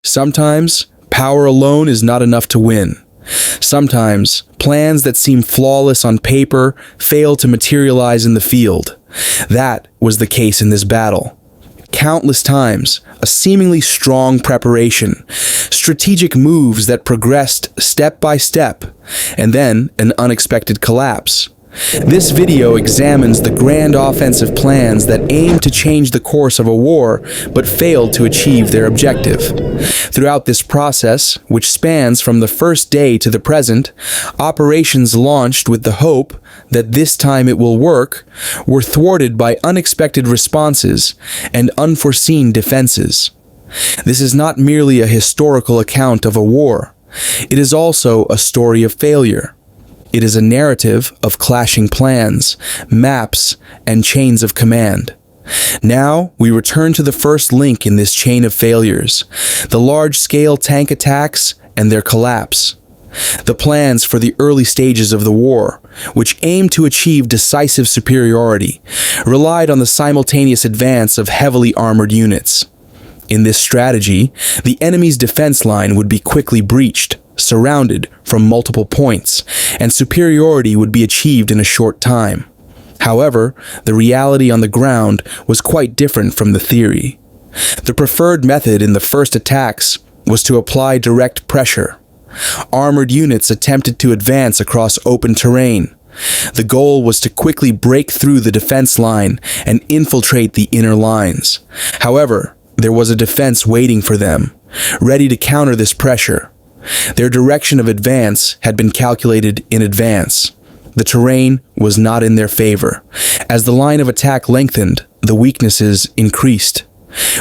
Sometimes, power alone is not enough to win. Sometimes, plans that seem flawless on paper fail to materialize in the field. That was the case in this battle. Countless times, a seemingly strong preparation, strategic moves that progressed step by step, and then an unexpected collapse. This video examines the grand offensive plans that aimed to change the course of a war but failed to achieve their objective. Throughout this process, which spans from the first day to the present, operations launched with the hope that this time it will work were thwarted by unexpected responses and unforeseen defenses. This is not merely a historical account of a war. It is also a story of failure. It is a narrative of clashing plans, maps, and chains of command. Now, we return to the first link in this chain of failures, the large-scale tank attacks and their collapse. The plans for the early stages of the war, which aimed to achieve decisive superiority, relied on the simultaneous advance of heavily armored units. In this strategy, the enemy's defense line would be quickly breached, surrounded from multiple points, and superiority would be achieved in a short time. However, the reality on the ground was quite different from the theory. The preferred method in the first attacks was to apply direct pressure. Armored units attempted to advance across open terrain. The goal was to quickly break through the defense line and infiltrate the inner lines. However, there was a defense waiting for them, ready to counter this pressure. Their direction of advance had been calculated in advance. The terrain was not in their favor. As the line of attack lengthened, the weaknesses increased.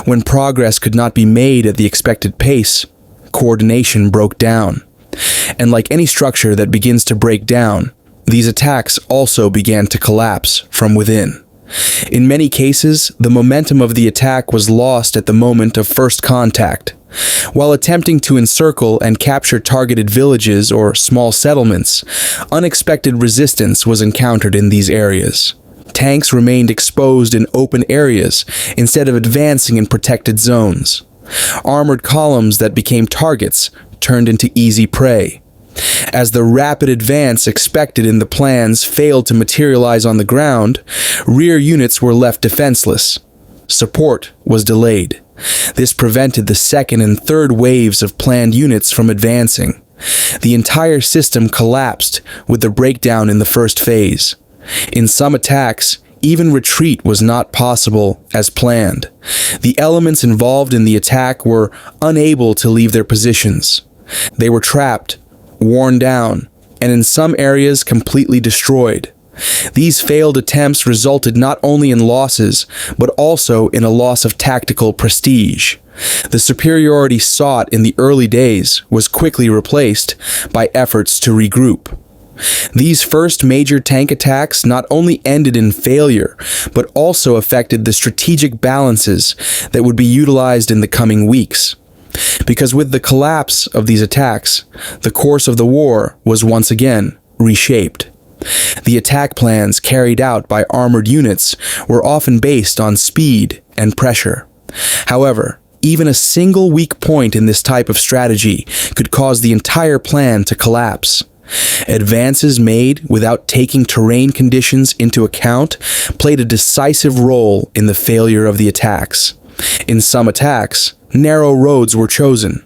When progress could not be made at the expected pace, coordination broke down. And like any structure that begins to break down, these attacks also began to collapse from within. In many cases, the momentum of the attack was lost at the moment of first contact. While attempting to encircle and capture targeted villages or small settlements, unexpected resistance was encountered in these areas. Tanks remained exposed in open areas instead of advancing in protected zones. Armored columns that became targets turned into easy prey. As the rapid advance expected in the plans failed to materialize on the ground, rear units were left defenseless. Support was delayed. This prevented the second and third waves of planned units from advancing. The entire system collapsed with the breakdown in the first phase. In some attacks, even retreat was not possible as planned. The elements involved in the attack were unable to leave their positions. They were trapped, worn down, and in some areas completely destroyed. These failed attempts resulted not only in losses, but also in a loss of tactical prestige. The superiority sought in the early days was quickly replaced by efforts to regroup. These first major tank attacks not only ended in failure, but also affected the strategic balances that would be utilized in the coming weeks. Because with the collapse of these attacks, the course of the war was once again reshaped. The attack plans carried out by armored units were often based on speed and pressure. However, even a single weak point in this type of strategy could cause the entire plan to collapse. Advances made without taking terrain conditions into account played a decisive role in the failure of the attacks. In some attacks, narrow roads were chosen.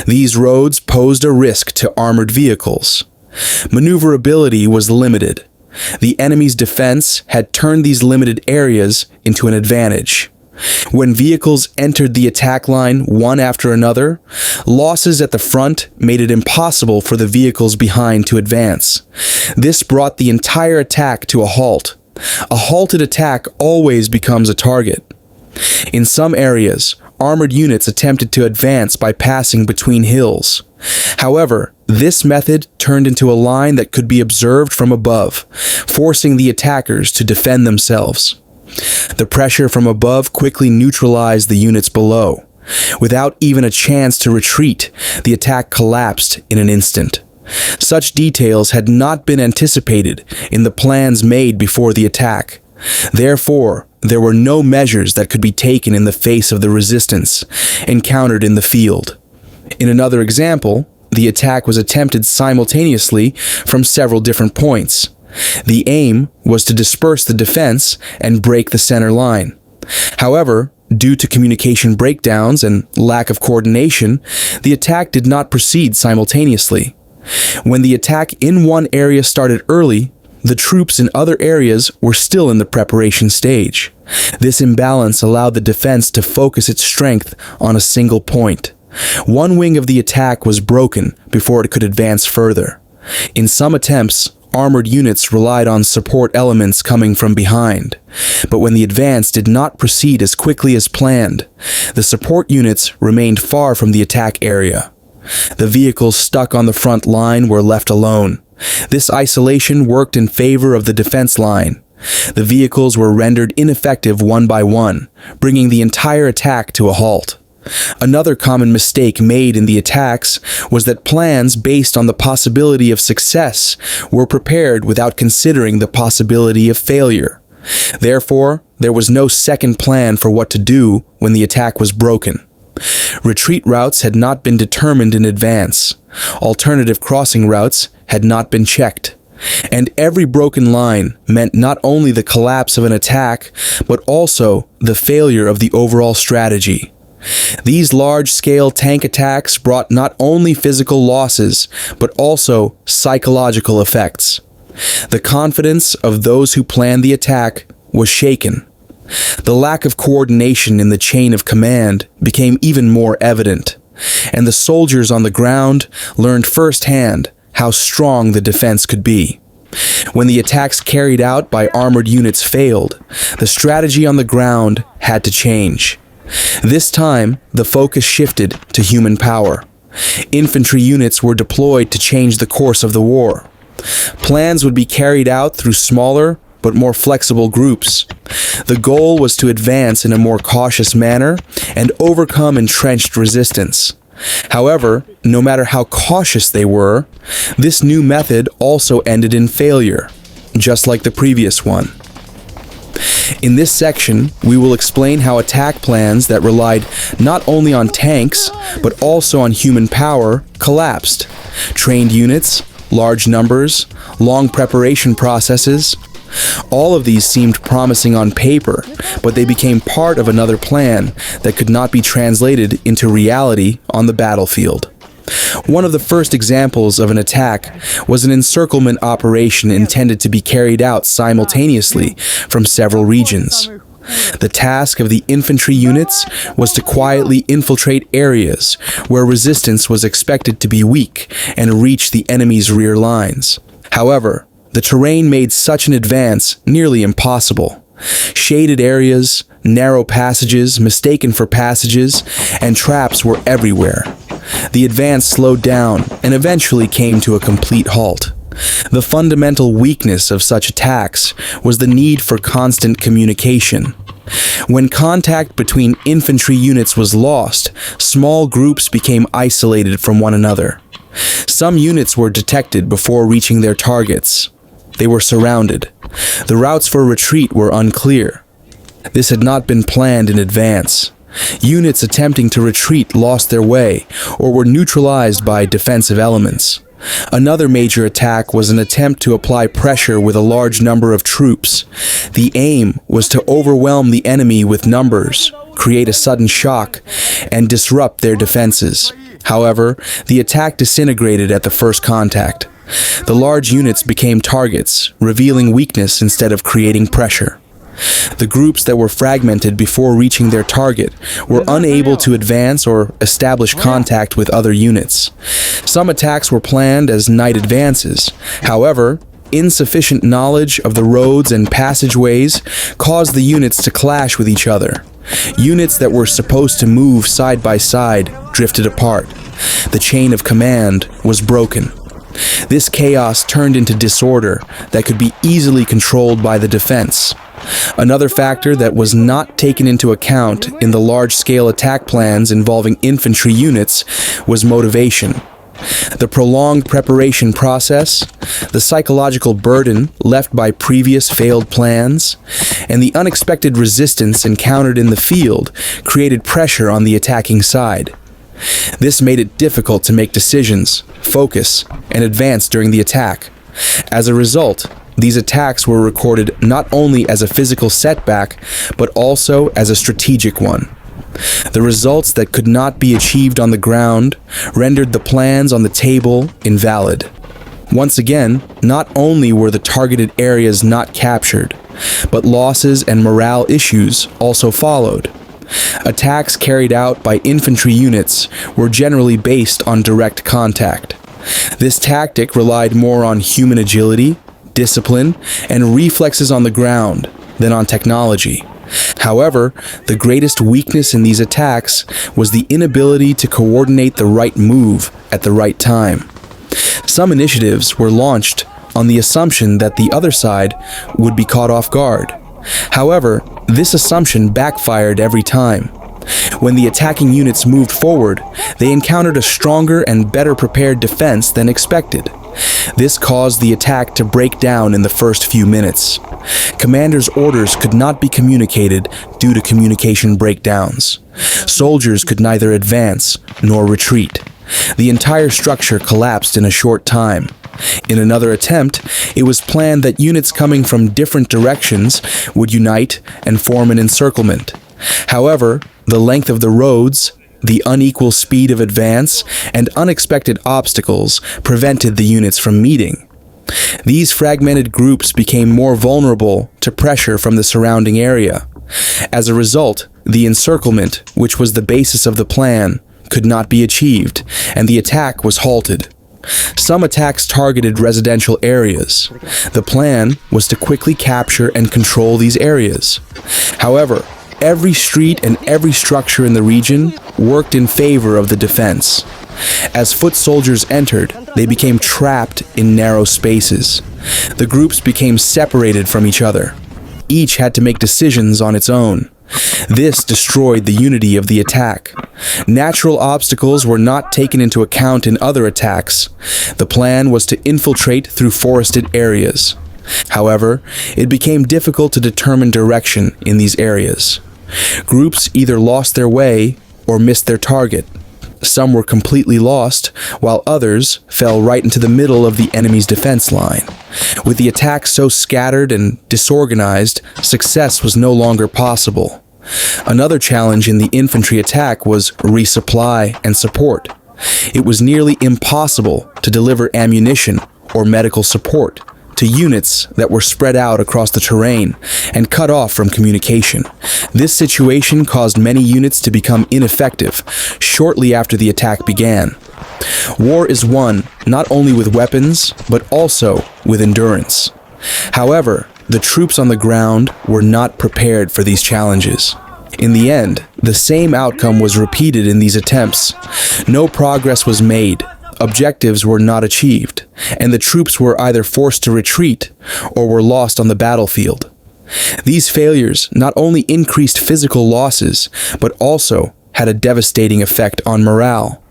These roads posed a risk to armored vehicles. Maneuverability was limited. The enemy's defense had turned these limited areas into an advantage. When vehicles entered the attack line one after another, losses at the front made it impossible for the vehicles behind to advance. This brought the entire attack to a halt. A halted attack always becomes a target. In some areas, armored units attempted to advance by passing between hills. However, this method turned into a line that could be observed from above, forcing the attackers to defend themselves. The pressure from above quickly neutralized the units below. Without even a chance to retreat, the attack collapsed in an instant. Such details had not been anticipated in the plans made before the attack. Therefore, there were no measures that could be taken in the face of the resistance encountered in the field. In another example, the attack was attempted simultaneously from several different points. The aim was to disperse the defense and break the center line. However, due to communication breakdowns and lack of coordination, the attack did not proceed simultaneously. When the attack in one area started early, the troops in other areas were still in the preparation stage. This imbalance allowed the defense to focus its strength on a single point. One wing of the attack was broken before it could advance further. In some attempts, armored units relied on support elements coming from behind. But when the advance did not proceed as quickly as planned, the support units remained far from the attack area. The vehicles stuck on the front line were left alone. This isolation worked in favor of the defense line. The vehicles were rendered ineffective one by one, bringing the entire attack to a halt. Another common mistake made in the attacks was that plans based on the possibility of success were prepared without considering the possibility of failure. Therefore, there was no second plan for what to do when the attack was broken. Retreat routes had not been determined in advance. Alternative crossing routes had not been checked. And every broken line meant not only the collapse of an attack, but also the failure of the overall strategy. These large-scale tank attacks brought not only physical losses, but also psychological effects. The confidence of those who planned the attack was shaken. The lack of coordination in the chain of command became even more evident, and the soldiers on the ground learned firsthand how strong the defense could be. When the attacks carried out by armored units failed, the strategy on the ground had to change. This time, the focus shifted to human power. Infantry units were deployed to change the course of the war. Plans would be carried out through smaller but more flexible groups. The goal was to advance in a more cautious manner and overcome entrenched resistance. However, no matter how cautious they were, this new method also ended in failure, just like the previous one. In this section, we will explain how attack plans that relied not only on tanks, but also on human power collapsed. Trained units, large numbers, long preparation processes. All of these seemed promising on paper, but they became part of another plan that could not be translated into reality on the battlefield. One of the first examples of an attack was an encirclement operation intended to be carried out simultaneously from several regions. The task of the infantry units was to quietly infiltrate areas where resistance was expected to be weak and reach the enemy's rear lines. However, the terrain made such an advance nearly impossible. Shaded areas, narrow passages mistaken for passages, and traps were everywhere. The advance slowed down and eventually came to a complete halt. The fundamental weakness of such attacks was the need for constant communication. When contact between infantry units was lost, small groups became isolated from one another. Some units were detected before reaching their targets. They were surrounded. The routes for retreat were unclear. This had not been planned in advance. Units attempting to retreat lost their way or were neutralized by defensive elements. Another major attack was an attempt to apply pressure with a large number of troops. The aim was to overwhelm the enemy with numbers, create a sudden shock, and disrupt their defenses. However, the attack disintegrated at the first contact. The large units became targets, revealing weakness instead of creating pressure. The groups that were fragmented before reaching their target were unable to advance or establish contact with other units. Some attacks were planned as night advances. However, insufficient knowledge of the roads and passageways caused the units to clash with each other. Units that were supposed to move side by side drifted apart. The chain of command was broken. This chaos turned into disorder that could be easily controlled by the defense. Another factor that was not taken into account in the large-scale attack plans involving infantry units was motivation. The prolonged preparation process, the psychological burden left by previous failed plans, and the unexpected resistance encountered in the field created pressure on the attacking side. This made it difficult to make decisions, focus, and advance during the attack. As a result, these attacks were recorded not only as a physical setback, but also as a strategic one. The results that could not be achieved on the ground rendered the plans on the table invalid. Once again, not only were the targeted areas not captured, but losses and morale issues also followed. Attacks carried out by infantry units were generally based on direct contact. This tactic relied more on human agility, discipline, and reflexes on the ground than on technology. However, the greatest weakness in these attacks was the inability to coordinate the right move at the right time. Some initiatives were launched on the assumption that the other side would be caught off guard. However, this assumption backfired every time. When the attacking units moved forward, they encountered a stronger and better prepared defense than expected. This caused the attack to break down in the first few minutes. Commanders' orders could not be communicated due to communication breakdowns. Soldiers could neither advance nor retreat. The entire structure collapsed in a short time. In another attempt, it was planned that units coming from different directions would unite and form an encirclement. However, the length of the roads, the unequal speed of advance, and unexpected obstacles prevented the units from meeting. These fragmented groups became more vulnerable to pressure from the surrounding area. As a result, the encirclement, which was the basis of the plan, could not be achieved, and the attack was halted. Some attacks targeted residential areas. The plan was to quickly capture and control these areas. However, every street and every structure in the region worked in favor of the defense. As foot soldiers entered, they became trapped in narrow spaces. The groups became separated from each other. Each had to make decisions on its own. This destroyed the unity of the attack. Natural obstacles were not taken into account in other attacks. The plan was to infiltrate through forested areas. However, it became difficult to determine direction in these areas. Groups either lost their way or missed their target. Some were completely lost, while others fell right into the middle of the enemy's defense line. With the attack so scattered and disorganized, success was no longer possible. Another challenge in the infantry attack was resupply and support. It was nearly impossible to deliver ammunition or medical support to units that were spread out across the terrain and cut off from communication. This situation caused many units to become ineffective shortly after the attack began. War is won not only with weapons, but also with endurance. However, the troops on the ground were not prepared for these challenges. In the end, the same outcome was repeated in these attempts. No progress was made, objectives were not achieved, and the troops were either forced to retreat or were lost on the battlefield. These failures not only increased physical losses, but also had a devastating effect on morale.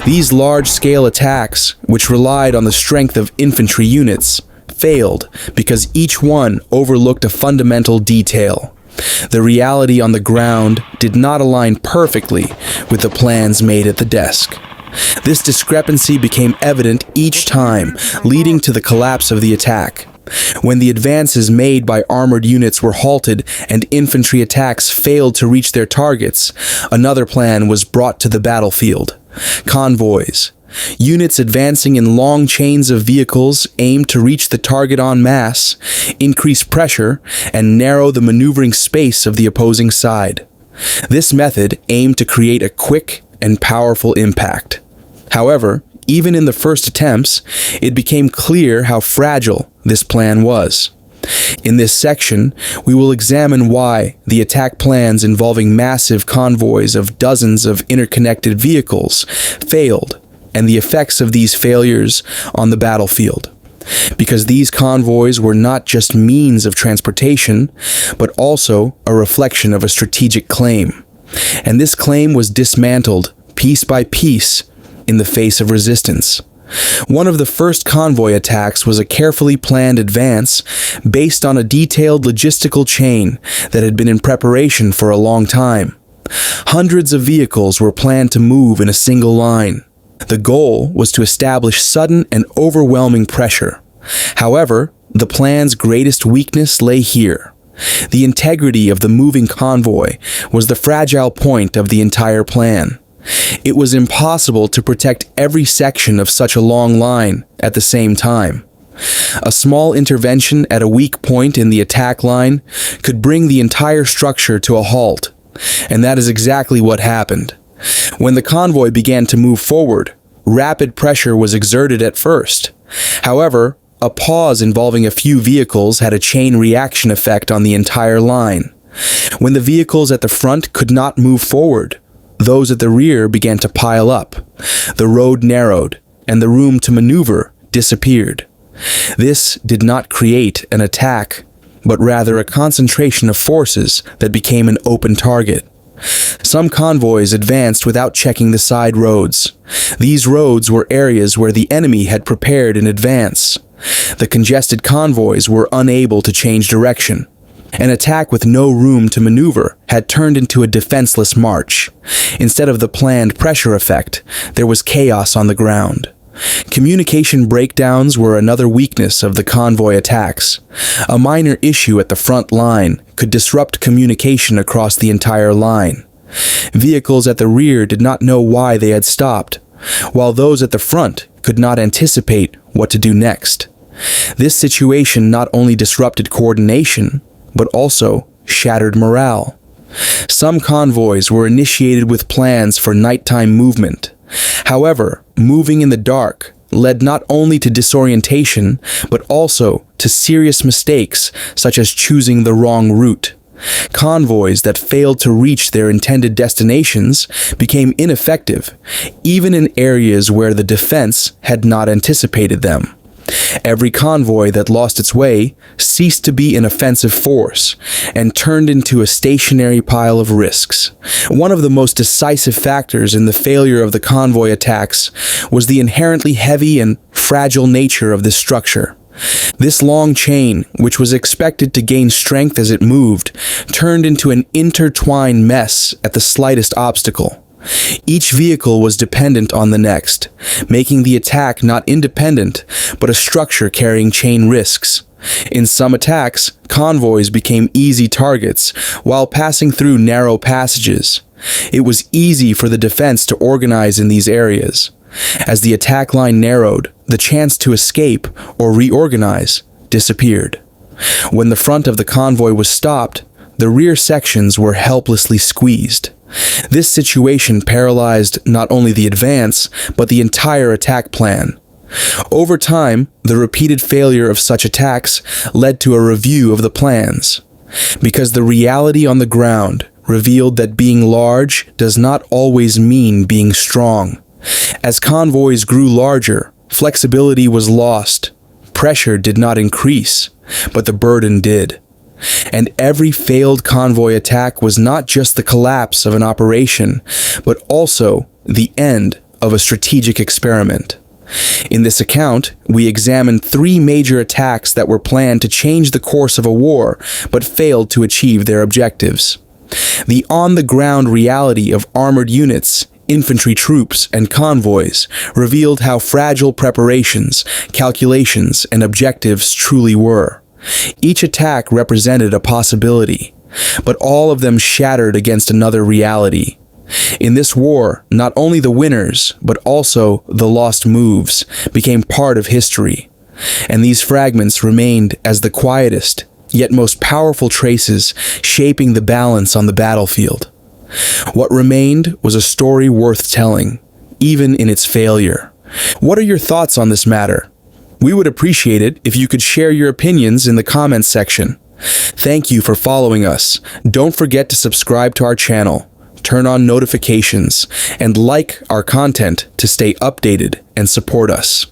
These large-scale attacks, which relied on the strength of infantry units, failed because each one overlooked a fundamental detail. The reality on the ground did not align perfectly with the plans made at the desk. This discrepancy became evident each time, leading to the collapse of the attack. When the advances made by armored units were halted and infantry attacks failed to reach their targets, another plan was brought to the battlefield: convoys. Units advancing in long chains of vehicles aimed to reach the target en masse, increase pressure, and narrow the maneuvering space of the opposing side. This method aimed to create a quick and powerful impact. However, even in the first attempts, it became clear how fragile this plan was. In this section, we will examine why the attack plans involving massive convoys of dozens of interconnected vehicles failed, and the effects of these failures on the battlefield. Because these convoys were not just means of transportation, but also a reflection of a strategic claim. And this claim was dismantled piece by piece in the face of resistance. One of the first convoy attacks was a carefully planned advance based on a detailed logistical chain that had been in preparation for a long time. Hundreds of vehicles were planned to move in a single line. The goal was to establish sudden and overwhelming pressure. However, the plan's greatest weakness lay here. The integrity of the moving convoy was the fragile point of the entire plan. It was impossible to protect every section of such a long line at the same time. A small intervention at a weak point in the attack line could bring the entire structure to a halt, and that is exactly what happened. When the convoy began to move forward, rapid pressure was exerted at first. However, a pause involving a few vehicles had a chain reaction effect on the entire line. When the vehicles at the front could not move forward, those at the rear began to pile up. The road narrowed, and the room to maneuver disappeared. This did not create an attack, but rather a concentration of forces that became an open target. Some convoys advanced without checking the side roads. These roads were areas where the enemy had prepared in advance. The congested convoys were unable to change direction. An attack with no room to maneuver had turned into a defenseless march. Instead of the planned pressure effect, there was chaos on the ground. Communication breakdowns were another weakness of the convoy attacks. A minor issue at the front line could disrupt communication across the entire line. Vehicles at the rear did not know why they had stopped, while those at the front could not anticipate what to do next. This situation not only disrupted coordination, but also shattered morale. Some convoys were initiated with plans for nighttime movement. However, moving in the dark led not only to disorientation, but also to serious mistakes, such as choosing the wrong route. Convoys that failed to reach their intended destinations became ineffective, even in areas where the defense had not anticipated them. Every convoy that lost its way ceased to be an offensive force and turned into a stationary pile of risks. One of the most decisive factors in the failure of the convoy attacks was the inherently heavy and fragile nature of this structure. This long chain, which was expected to gain strength as it moved, turned into an intertwined mess at the slightest obstacle. Each vehicle was dependent on the next, making the attack not independent, but a structure carrying chain risks. In some attacks, convoys became easy targets while passing through narrow passages. It was easy for the defense to organize in these areas. As the attack line narrowed, the chance to escape or reorganize disappeared. When the front of the convoy was stopped, the rear sections were helplessly squeezed. This situation paralyzed not only the advance, but the entire attack plan. Over time, the repeated failure of such attacks led to a review of the plans, because the reality on the ground revealed that being large does not always mean being strong. As convoys grew larger, flexibility was lost. Pressure did not increase, but the burden did. And every failed convoy attack was not just the collapse of an operation, but also the end of a strategic experiment. In this account, we examined 3 major attacks that were planned to change the course of a war, but failed to achieve their objectives. The on-the-ground reality of armored units, infantry troops, and convoys revealed how fragile preparations, calculations, and objectives truly were. Each attack represented a possibility, but all of them shattered against another reality. In this war, not only the winners, but also the lost moves became part of history, and these fragments remained as the quietest, yet most powerful traces shaping the balance on the battlefield. What remained was a story worth telling, even in its failure. What are your thoughts on this matter? We would appreciate it if you could share your opinions in the comments section. Thank you for following us. Don't forget to subscribe to our channel, turn on notifications, and like our content to stay updated and support us.